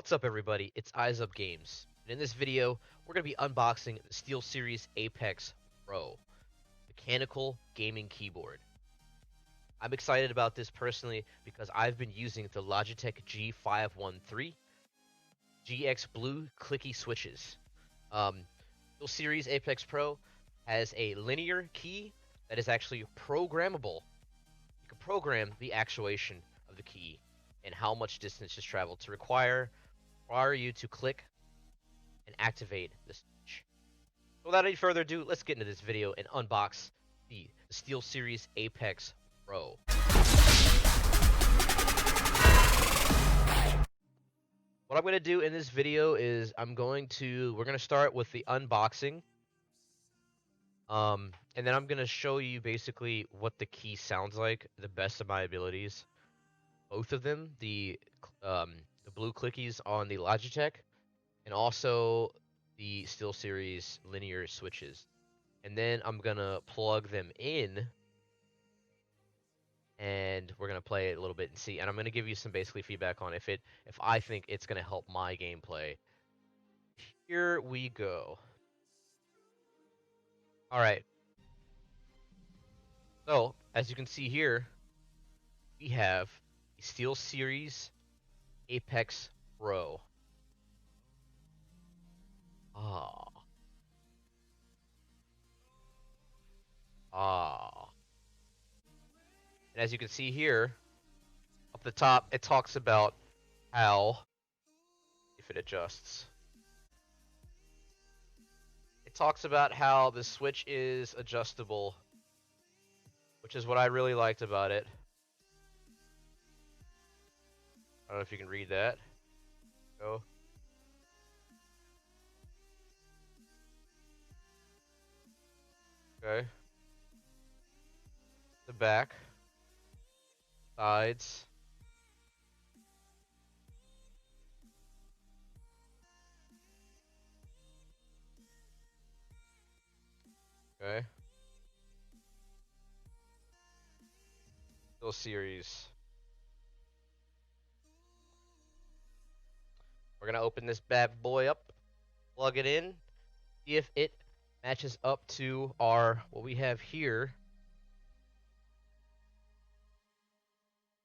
What's up, everybody? It's Eyes Up Games, and in this video, we're going to be unboxing the Steelseries Apex Pro mechanical gaming keyboard. I'm excited about this personally because I've been using the Logitech G513 GX Blue Clicky switches. Steelseries Apex Pro has a linear key that is actually programmable. You can program the actuation of the key and how much distance is traveled to require you to click and activate the switch. So without any further ado, let's get into this video and unbox the Steelseries Apex Pro. What I'm going to do in this video is we're going to start with the unboxing. And then I'm going to show you basically what the key sounds like, the best of my abilities. Both of them, the Blue Clickies on the Logitech, and also the Steelseries linear switches. And then I'm gonna plug them in, and we're gonna play it a little bit and see. And I'm gonna give you some basically feedback on if I think it's gonna help my gameplay. Here we go. All right. So as you can see here, we have the Steelseries Apex Pro. And as you can see here, up the top, it talks about how, if it adjusts, it talks about how the switch is adjustable, which is what I really liked about it. I don't know if you can read that. Go. Okay. The back. Sides. Okay. Steelseries. We're gonna open this bad boy up, plug it in, see if it matches up to what we have here.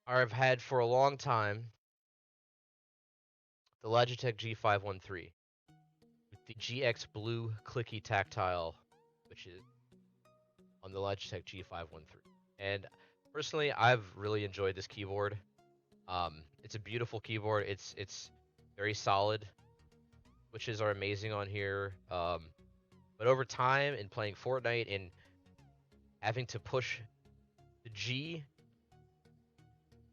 I've had for a long time the Logitech G513 with the GX Blue Clicky tactile, which is on the Logitech G513. And personally, I've really enjoyed this keyboard. It's a beautiful keyboard. It's very solid. Switches are amazing on here. But over time, in playing Fortnite and having to push the G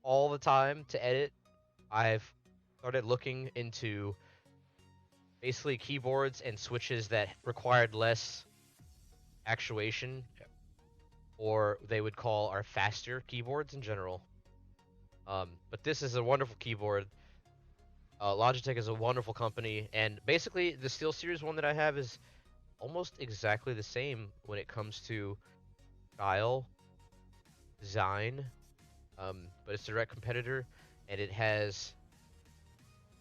all the time to edit, I've started looking into basically keyboards and switches that required less actuation, or they would call our faster keyboards in general. But this is a wonderful keyboard. Logitech is a wonderful company, and basically the Steelseries one that I have is almost exactly the same when it comes to style, design, but it's a direct competitor, and it has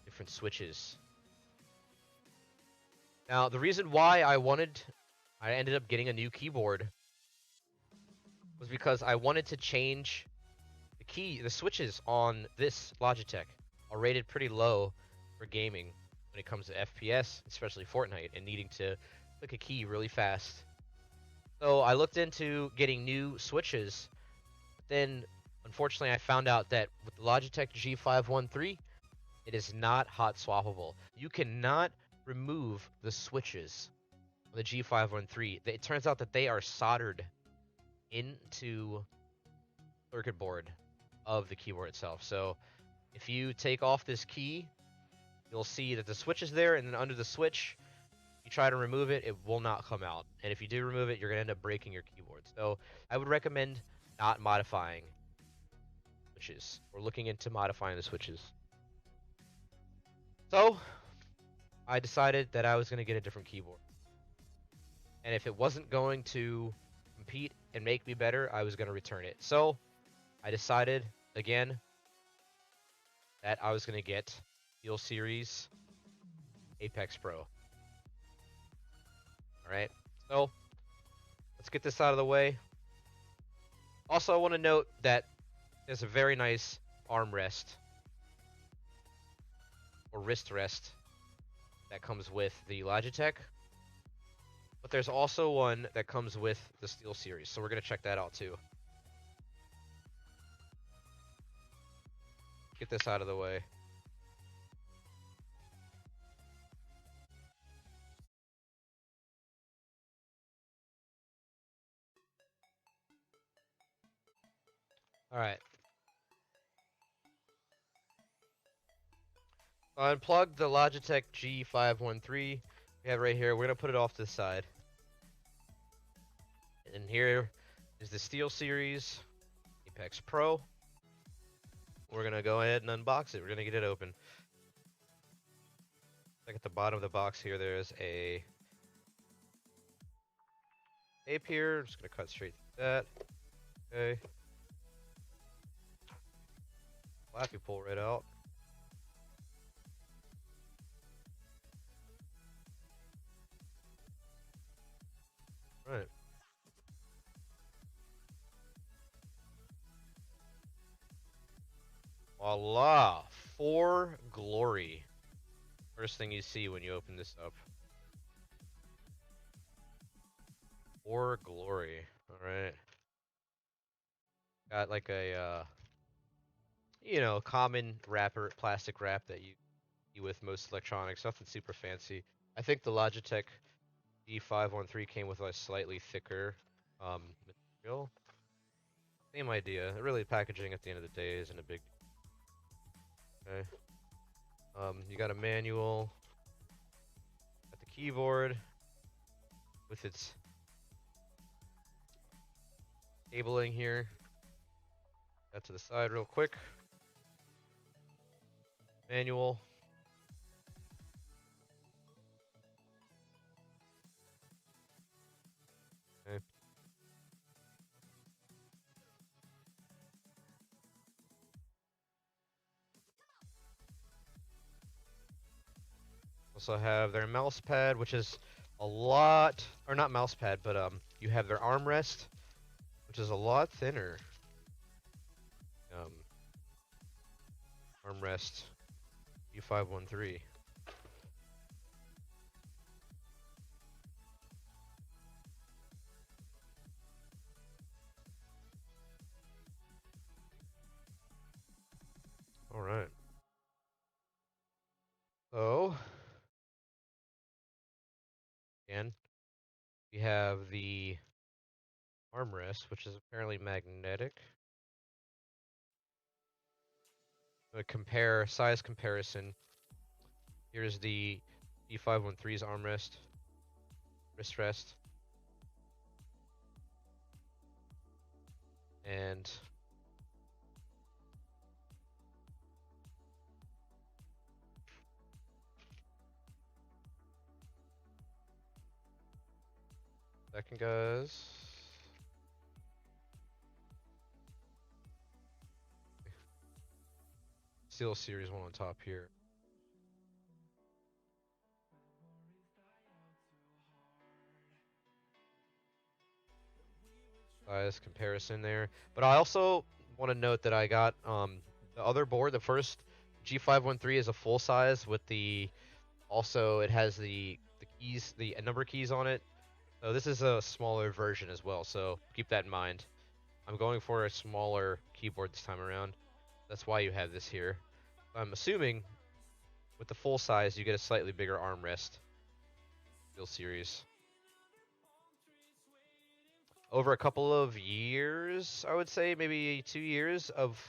different switches. Now, the reason why I ended up getting a new keyboard was because I wanted to change the switches on this Logitech are rated pretty low for gaming when it comes to FPS, especially Fortnite, and needing to click a key really fast. So I looked into getting new switches, but then unfortunately I found out that with the Logitech G513, it is not hot swappable. You cannot remove the switches on the G513. It turns out that they are soldered into the circuit board of the keyboard itself. So if you take off this key, you'll see that the switch is there, and then under the switch, you try to remove it, it will not come out. And if you do remove it, you're going to end up breaking your keyboard. So I would recommend not modifying switches or looking into modifying the switches. So I decided that I was going to get a different keyboard. And if it wasn't going to compete and make me better, I was going to return it. So I decided, again, that I was going to get Steelseries Apex Pro. All right, so let's get this out of the way. Also, I want to note that there's a very nice armrest or wrist rest that comes with the Logitech, but there's also one that comes with the Steelseries, so we're gonna check that out too. Get this out of the way. All right. Unplug the Logitech G513 we have right here. We're gonna put it off to the side. And here is the Steelseries Apex Pro. We're gonna go ahead and unbox it. We're gonna get it open. Like at the bottom of the box here, there's a tape here. I'm just gonna cut straight through that. Okay. Flap, you pull right out. Right. Voila! For glory. First thing you see when you open this up. For glory. Alright. Got like a, common wrapper, plastic wrap that you see with most electronics. Nothing super fancy. I think the Logitech G513 came with a slightly thicker material. Same idea. Really, packaging at the end of the day isn't a big. Okay. You got a manual. Got the keyboard with its cabling here. That to the side real quick. Manual. Okay. Also have their mouse pad, which is a lot, or not mouse pad, but you have their armrest, which is a lot thinner. Armrest G513. All right. So, again, we have the armrest, which is apparently magnetic. A compare size comparison. Here's the G513's armrest, wrist rest, and second, guys. Steelseries one on top here. Size comparison there. But I also want to note that I got the other board. The first G513 is a full size with the also it has the keys, the number keys on it. So this is a smaller version as well. So keep that in mind. I'm going for a smaller keyboard this time around. That's why you have this here. I'm assuming with the full size you get a slightly bigger armrest. Steelseries. Over a couple of years, I would say, maybe 2 years of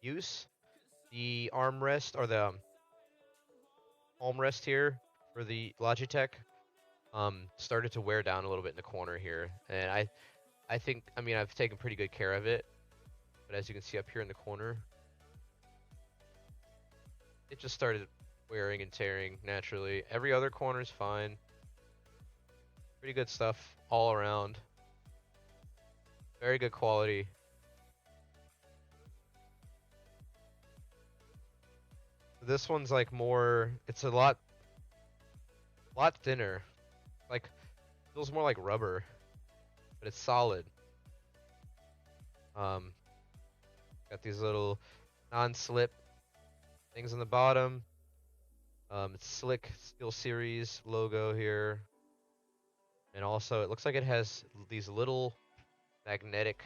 use, the armrest or the palm rest here for the Logitech started to wear down a little bit in the corner here, and I think, I mean, I've taken pretty good care of it, but as you can see up here in the corner, it just started wearing and tearing naturally. Every other corner is fine. Pretty good stuff all around. Very good quality. this one's like more. It's a lot thinner. Like feels more like rubber, but it's solid. Um, got these little non-slip things on the bottom. It's slick Steelseries logo here, and also it looks like it has these little magnetic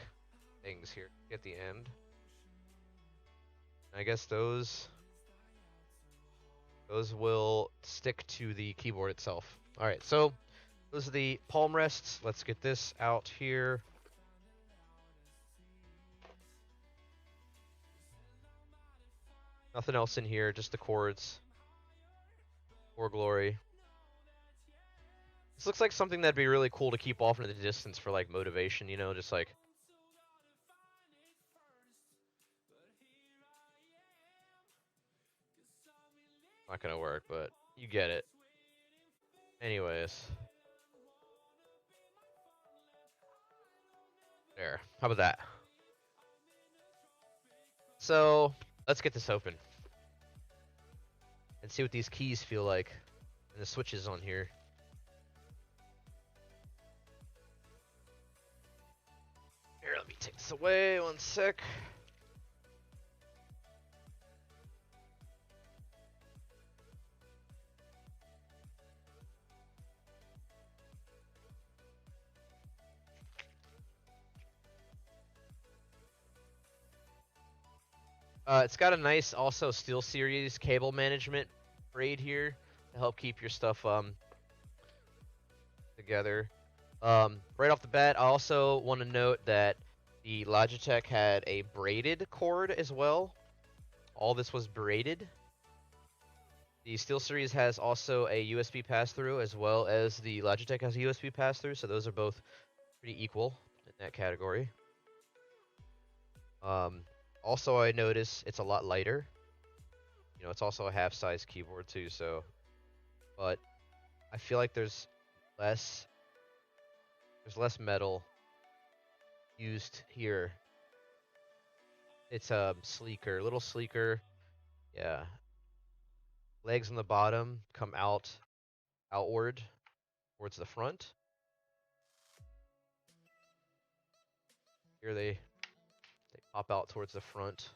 things here at the end. I guess those will stick to the keyboard itself. All right, so those are the palm rests. Let's get this out here. Nothing else in here, just the cords. For glory. This looks like something that'd be really cool to keep off into the distance for like motivation, you know, just like. Not gonna work, but you get it. Anyways. There. How about that? So, let's get this open. And see what these keys feel like. And the switches on here. Here, let me take this away, 1 sec. It's got a nice, also Steelseries cable management braid here to help keep your stuff together. Right off the bat, I also want to note that the Logitech had a braided cord as well. All this was braided. The Steelseries has also a USB pass-through, as well as the Logitech has a USB pass-through, so those are both pretty equal in that category. Also, I notice it's a lot lighter. You know, it's also a half-size keyboard too, so. But I feel like there's less metal used here. It's sleeker, a little sleeker. Yeah. Legs on the bottom come outward towards the front. Here they pop out towards the front.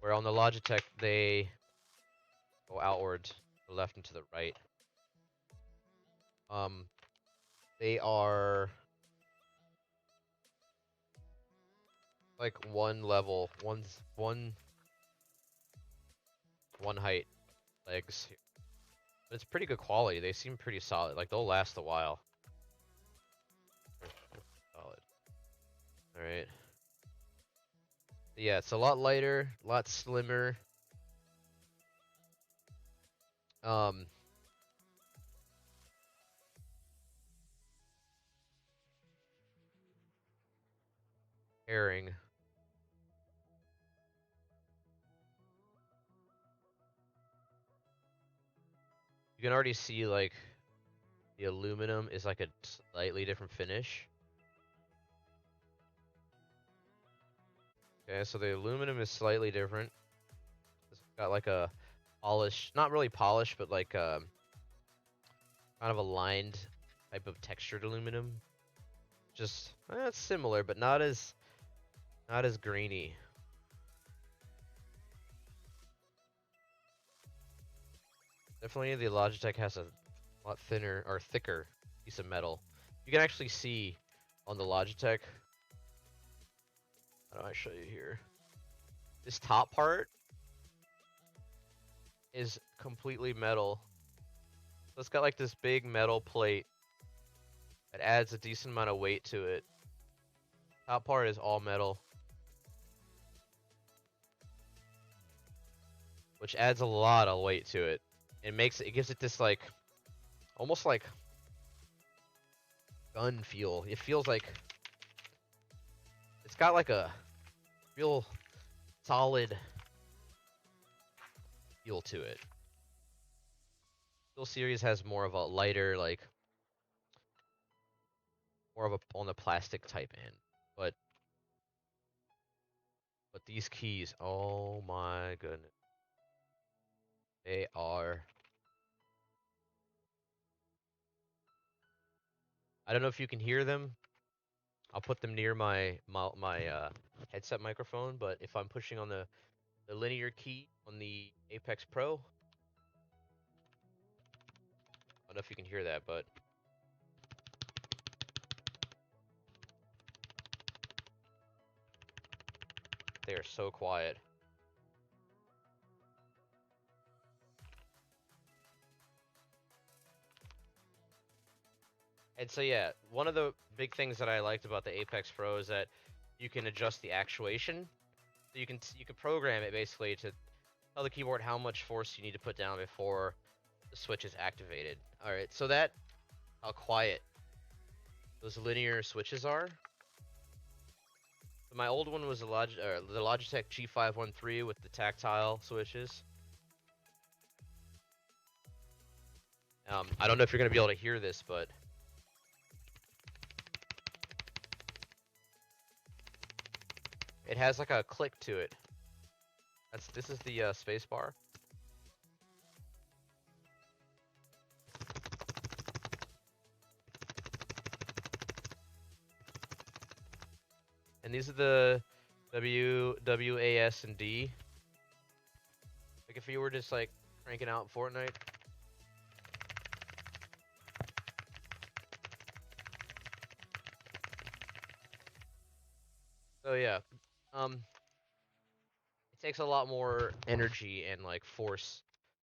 Where on the Logitech they go outward to the left and to the right. They are like one level, one height legs. But it's pretty good quality. They seem pretty solid. Like they'll last a while. Solid. All right. Yeah, it's a lot lighter, a lot slimmer. Airing. You can already see like the aluminum is like a slightly different finish. Okay, so the aluminum is slightly different. It's got like a polish, not really polished, but like kind of a lined type of textured aluminum. Just it's similar, but not as grainy. Definitely the Logitech has a lot thinner or thicker piece of metal. You can actually see on the Logitech. How do I show you here? This top part is completely metal. So it's got like this big metal plate that adds a decent amount of weight to it. Top part is all metal, which adds a lot of weight to it. It gives it this like almost like gun feel. It feels like it's got like a real solid feel to it. Steelseries has more of a lighter, like more of a on the plastic type end, but But these keys, oh my goodness. They are... I don't know if you can hear them. I'll put them near my headset microphone, but if I'm pushing on the linear key on the Apex Pro, I don't know if you can hear that, but they are so quiet. And so yeah, one of the big things that I liked about the Apex Pro is that you can adjust the actuation. So you can program it basically to tell the keyboard how much force you need to put down before the switch is activated. All right, so that how quiet those linear switches are. So my old one was the Logitech G513 with the tactile switches. I don't know if you're gonna be able to hear this, but it has like a click to it. This is the space bar. And these are the W, A, S, and D. Like if you were just like cranking out Fortnite. So yeah, it takes a lot more energy and like force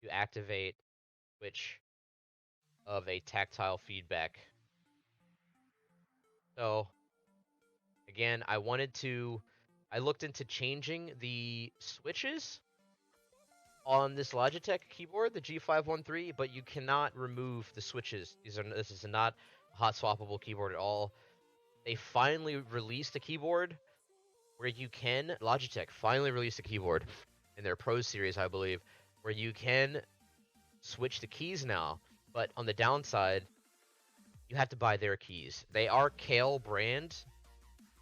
to activate which of a tactile feedback. So again, I looked into changing the switches on this Logitech keyboard, the G513, but you cannot remove the switches. This is not a hot swappable keyboard at all. They finally released a keyboard where you can, Logitech finally released a keyboard in their Pro series, I believe, where you can switch the keys now. But on the downside, you have to buy their keys. They are Kale brand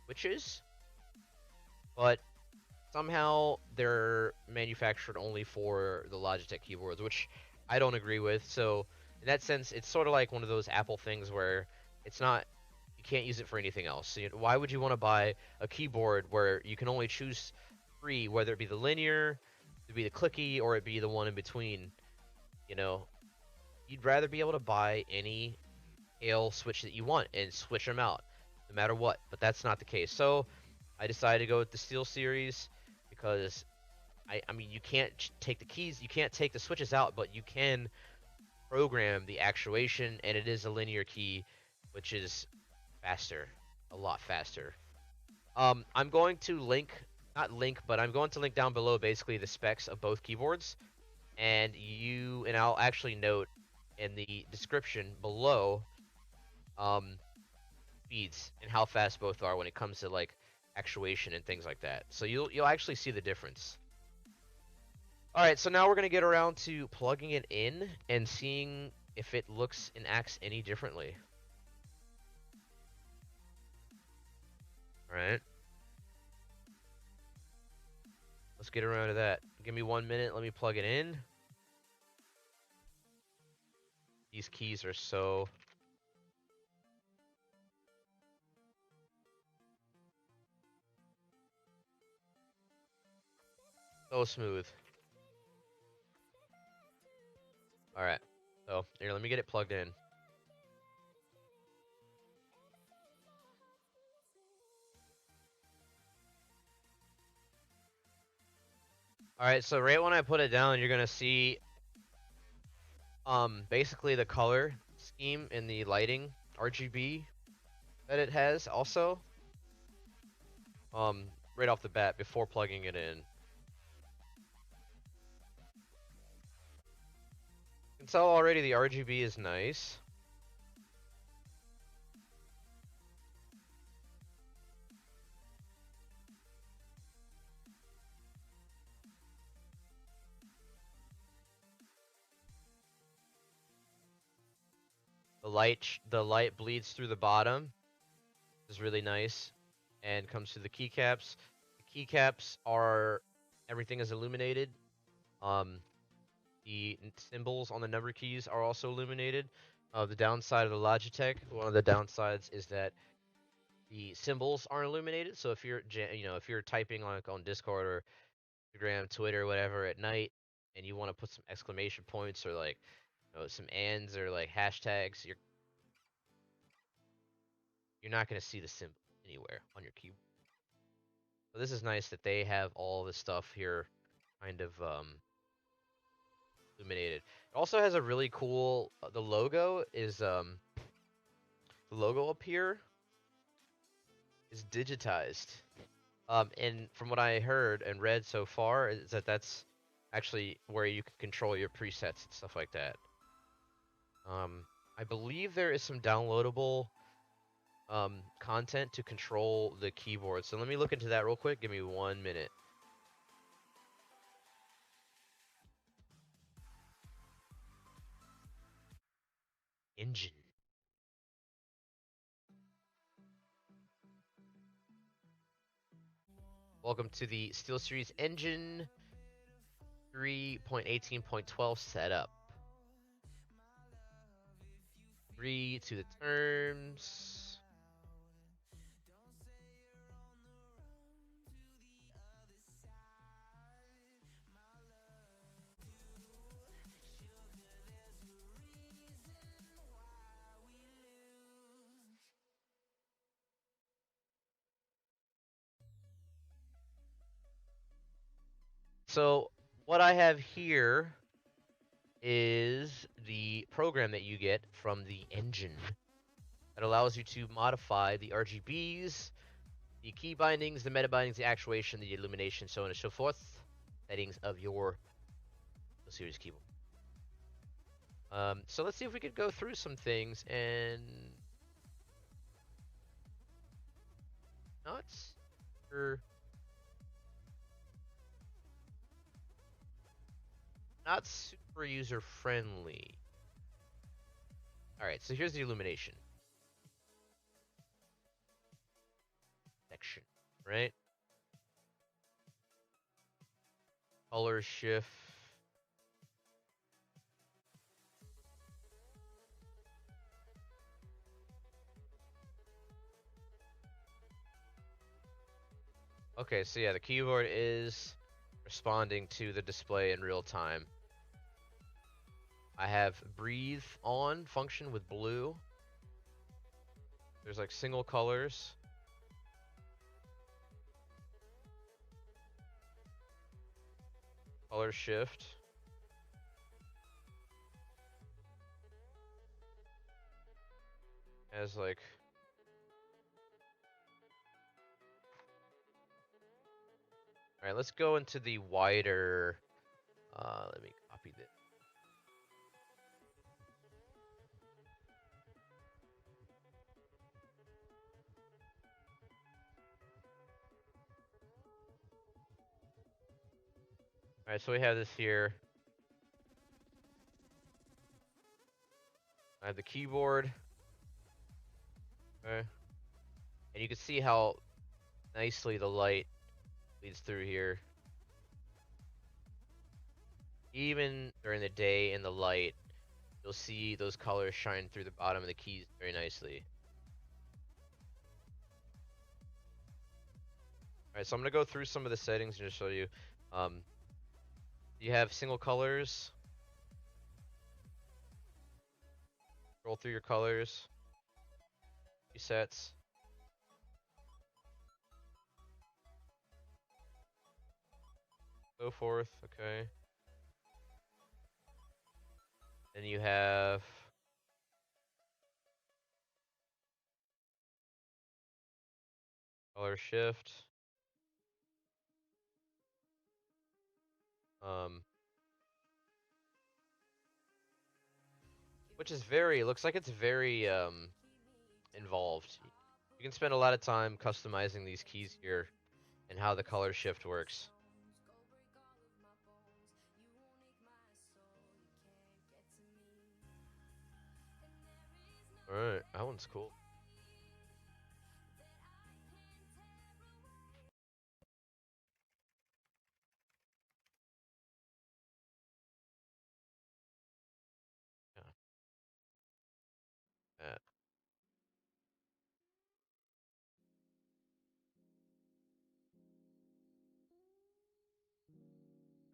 switches, but somehow they're manufactured only for the Logitech keyboards, which I don't agree with. So in that sense, it's sort of like one of those Apple things where it's not, you can't use it for anything else. So why would you want to buy a keyboard where you can only choose three, whether it be the linear, it be the clicky, or it be the one in between? You know, you'd rather be able to buy any Kale switch that you want and switch them out, no matter what. But that's not the case. So I decided to go with the Steelseries because I mean you can't take the keys, you can't take the switches out, but you can program the actuation, and it is a linear key, which is faster, a lot faster. I'm going to not link, but I'm going to link down below basically the specs of both keyboards, and I'll actually note in the description below um, speeds and how fast both are when it comes to like actuation and things like that. So you'll actually see the difference. All right, so now we're gonna get around to plugging it in and seeing if it looks and acts any differently. All right, let's get around to that. Give me 1 minute. Let me plug it in. These keys are so smooth. All right, so here, let me get it plugged in. All right, so right when I put it down, you're gonna see basically the color scheme in the lighting RGB that it has also right off the bat before plugging it in. You can tell already the RGB is nice. The light bleeds through the bottom. Is really nice, and comes to the keycaps. The keycaps are everything is illuminated. Um, the symbols on the number keys are also illuminated. The downside of the Logitech, one of the downsides is that the symbols aren't illuminated. So if you're, if you're typing on Discord or Instagram, Twitter, whatever at night, and you want to put some exclamation points or like, some ands or like hashtags, you're not gonna see the symbol anywhere on your keyboard. So this is nice that they have all this stuff here, kind of illuminated. It also has a really cool. The logo is the logo up here is digitized. And from what I heard and read so far, is that that's actually where you can control your presets and stuff like that. I believe there is some downloadable content to control the keyboard. So let me look into that real quick. Give me 1 minute. Engine. Welcome to the SteelSeries Engine 3.18.12 setup. Agree to the terms. So what I have here is the program that you get from the engine that allows you to modify the RGBs, the key bindings, the meta bindings, the actuation, the illumination, so on and so forth, settings of your series keyboard. So let's see if we could go through some things and not super, not super user friendly. All right, so here's the illumination section, right? Color shift. Okay, so yeah, the keyboard is responding to the display in real time. I have breathe on function with blue. There's like single colors. Color shift. Has like all right, let's go into the wider. Let me copy this. All right, so we have this here. I have the keyboard. Okay. And you can see how nicely the light leads through here. Even during the day in the light, you'll see those colors shine through the bottom of the keys very nicely. Alright, so I'm going to go through some of the settings and just show you. You have single colors. Scroll through your colors. Presets. So forth, okay. Then you have color shift. Which is looks like it's very involved. You can spend a lot of time customizing these keys here and how the color shift works. Alright, that one's cool.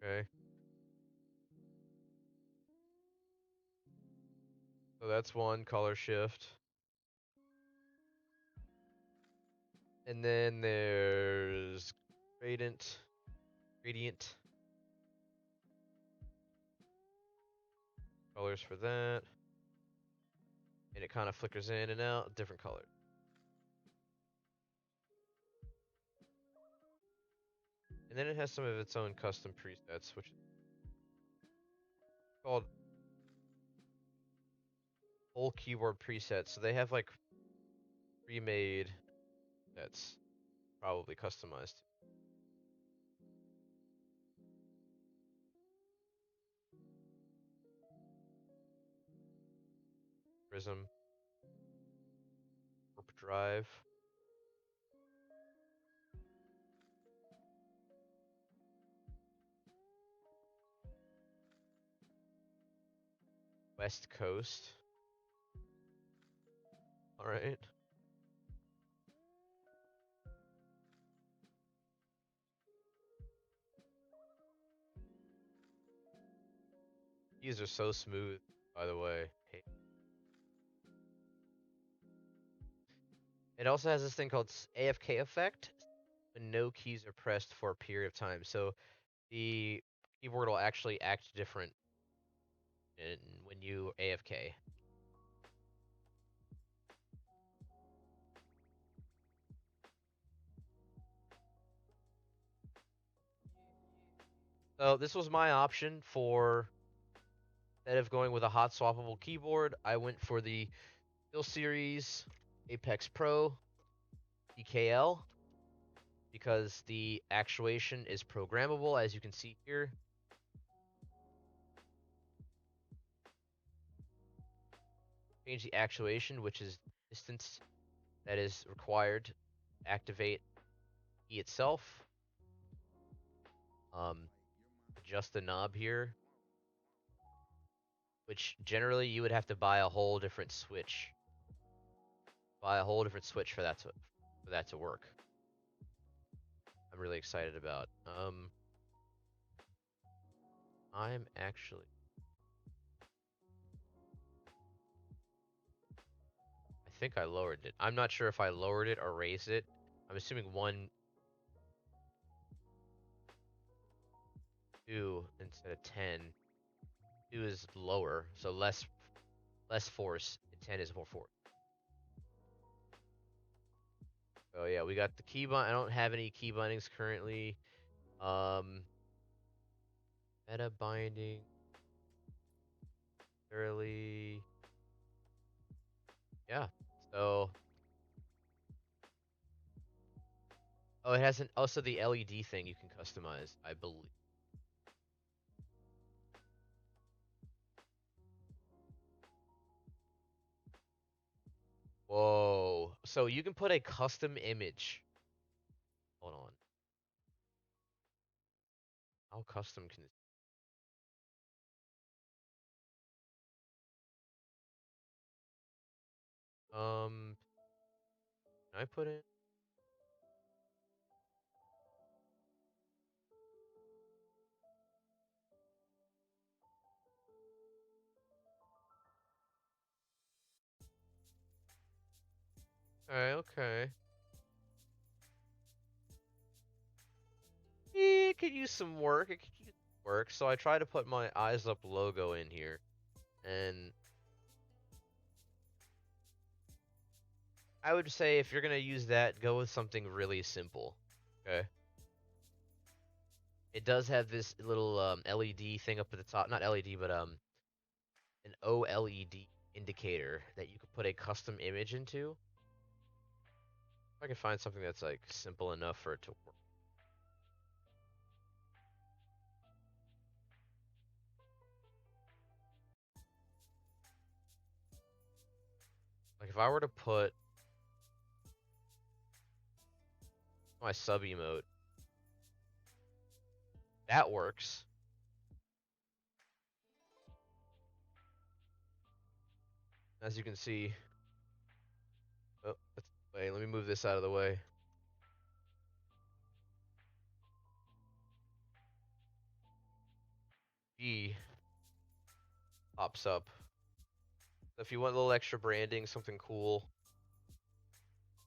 Okay. So that's one color shift. And then there's gradient colors for that. And it kind of flickers in and out, different color. And then it has some of its own custom presets, which is called whole keyboard presets. So they have like pre-made sets, probably customized. Prism, warp drive. West Coast. Alright. These are so smooth, by the way. It also has this thing called AFK effect when no keys are pressed for a period of time. So the keyboard will actually act different when you AFK. So this was my option for, instead of going with a hot swappable keyboard, I went for the Steelseries Apex Pro TKL because the actuation is programmable, as you can see here. Change the actuation, which is distance that is required to activate key itself. Adjust the knob here, which generally you would have to buy a whole different switch. Buy a whole different switch for that to work. I'm really excited about. I'm actually, I think I lowered it. I'm not sure if I lowered it or raised it. I'm assuming 2 instead of 10. 2 is lower, so less force. And 10 is more force. So yeah, we got the key bind. I don't have any key bindings currently. Meta binding. Early. Yeah. So. Oh, it has also the LED thing you can customize, I believe. Whoa. So you can put a custom image. Hold on. How custom can it? Can I put it? Alright, okay. It could use some work. It could use work. So I try to put my Eyes Up logo in here. And I would say if you're gonna use that, go with something really simple. Okay. It does have this little LED thing up at the top. Not LED, but an OLED indicator that you could put a custom image into. If I can find something that's like simple enough for it to work. Like if I were to put my sub emote, that works. As you can see, oh, wait, let me move this out of the way. G pops up. So if you want a little extra branding, something cool,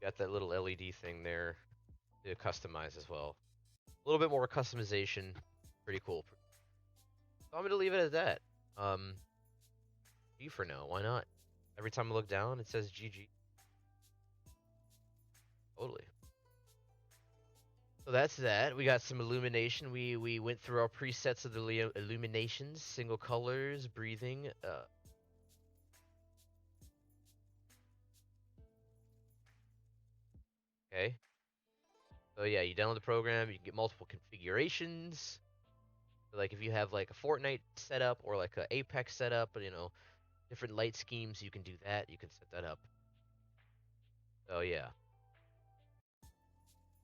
got that little LED thing there to customize as well. A little bit more customization, pretty cool. So I'm gonna leave it at that. Um, G for now. Why not? Every time I look down, it says GG. Totally. So that's that. We got some illumination. We went through our presets of the illuminations, single colors, breathing. Okay. So yeah, you download the program. You can get multiple configurations. So like if you have like a Fortnite setup or like a Apex setup, you know, different light schemes, you can do that. You can set that up. So yeah,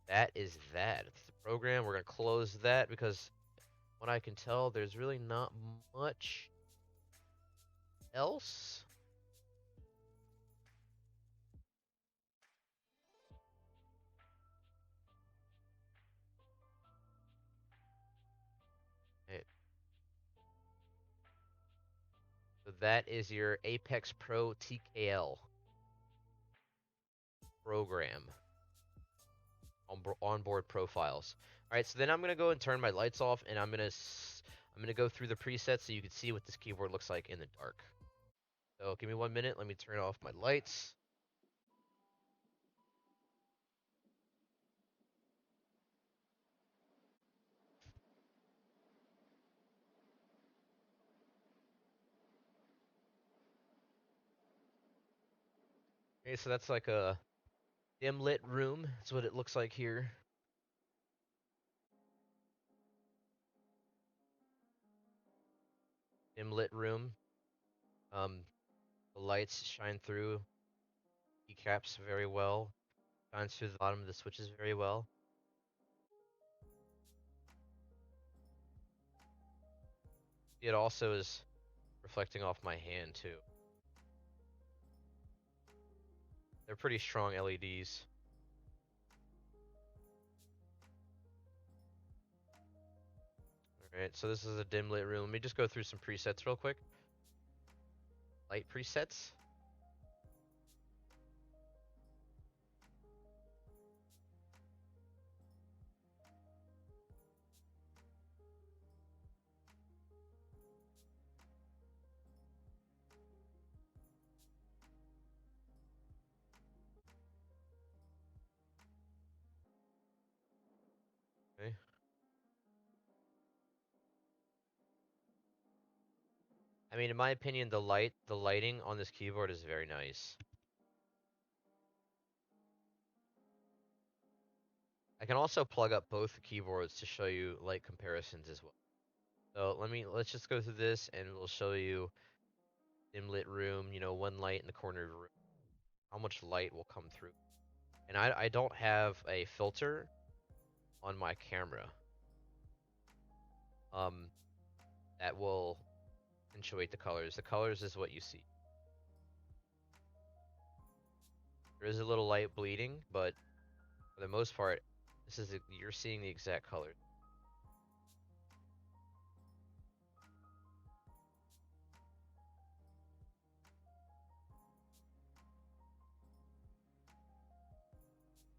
that is that. It's the program. We're gonna close that because what I can tell, there's really not much else. Okay. So that is your Apex Pro TKL program. Onboard profiles. All right, so then I'm gonna go and turn my lights off, and I'm gonna go through the presets so you can see what this keyboard looks like in the dark. So give me 1 minute. Let me turn off my lights. Okay, so that's like a dim lit room. That's what it looks like here. Dim lit room. The lights shine through keycaps very well. Shines through the bottom of the switches very well. It also is reflecting off my hand too. They're pretty strong LEDs. Alright, so this is a dim lit room. Let me just go through some presets real quick. Light presets. Okay. I mean, in my opinion, the lighting on this keyboard is very nice. I can also plug up both keyboards to show you light comparisons as well. So let's just go through this and we'll show you dim lit room, you know, one light in the corner of the room, how much light will come through. And I don't have a filter on my camera. That will accentuate the colors. The colors is what you see. There is a little light bleeding, but for the most part, you're seeing the exact color.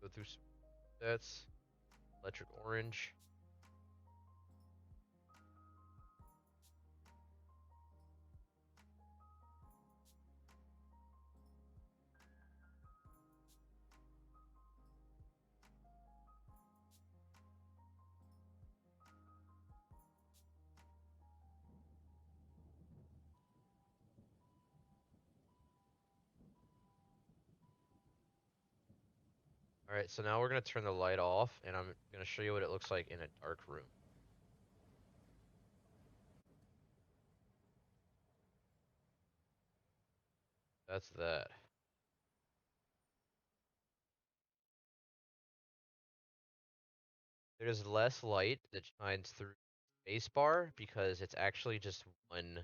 Go through some sets. Electric orange. Alright, so now we're going to turn the light off, and I'm going to show you what it looks like in a dark room. That's that. There's less light that shines through the spacebar because it's actually just one.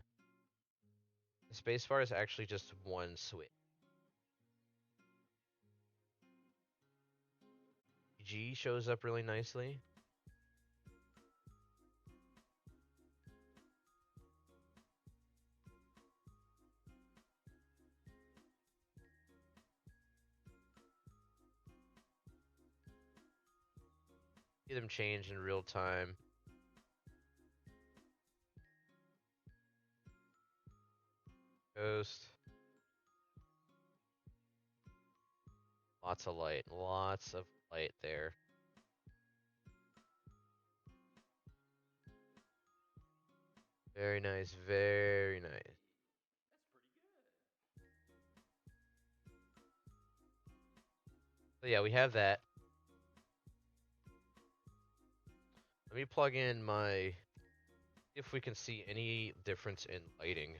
The spacebar is actually just one switch. G shows up really nicely. See them change in real time. Ghost. Lots of light there. Very nice, very nice. So yeah, we have that. Let me plug in my, if we can see any difference in lighting.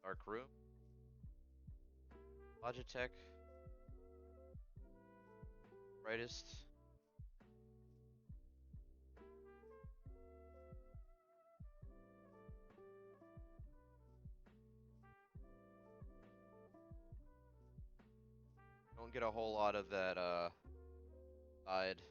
Dark room. Logitech. Brightest. Don't get a whole lot of that side.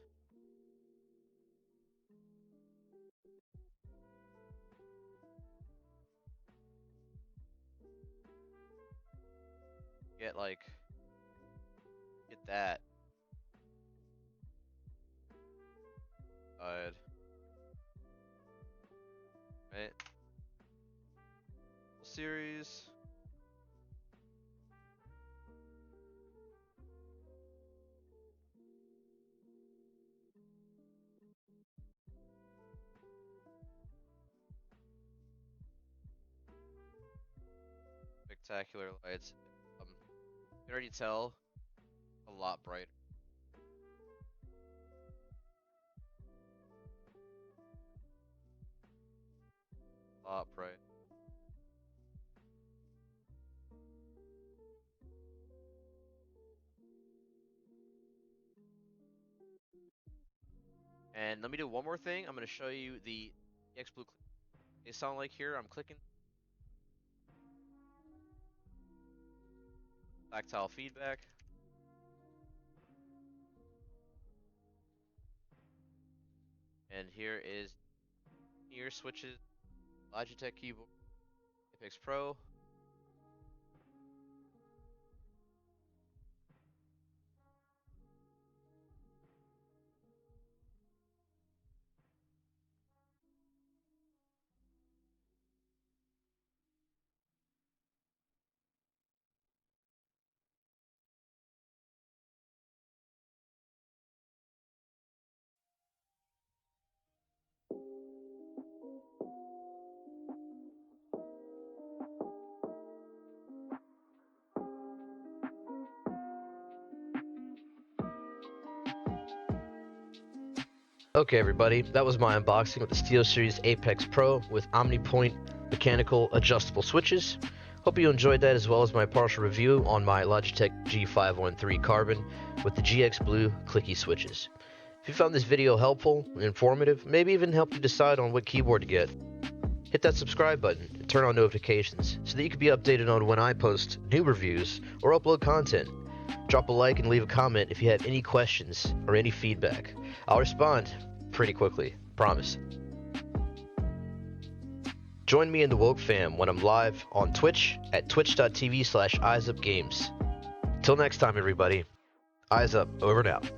Get that side. Right? Series. Spectacular lights. You can already tell a lot brighter. A lot bright. And let me do one more thing. I'm going to show you the GX Blue Clicky. They sound like here. I'm clicking. Tactile feedback. And here is ear switches. Logitech keyboard. Apex Pro. Okay, everybody, that was my unboxing with the Steelseries Apex Pro with Omnipoint mechanical adjustable switches. Hope you enjoyed that, as well as my partial review on my Logitech G513 Carbon with the GX Blue Clicky switches. If you found this video helpful and informative, maybe even helped you decide on what keyboard to get, hit that subscribe button and turn on notifications so that you can be updated on when I post new reviews or upload content. Drop a like and leave a comment if you have any questions or any feedback. I'll respond pretty quickly, promise. Join me in the WokeFam when I'm live on Twitch at twitch.tv/eyesupgames. Till next time, everybody, eyes up, over and out.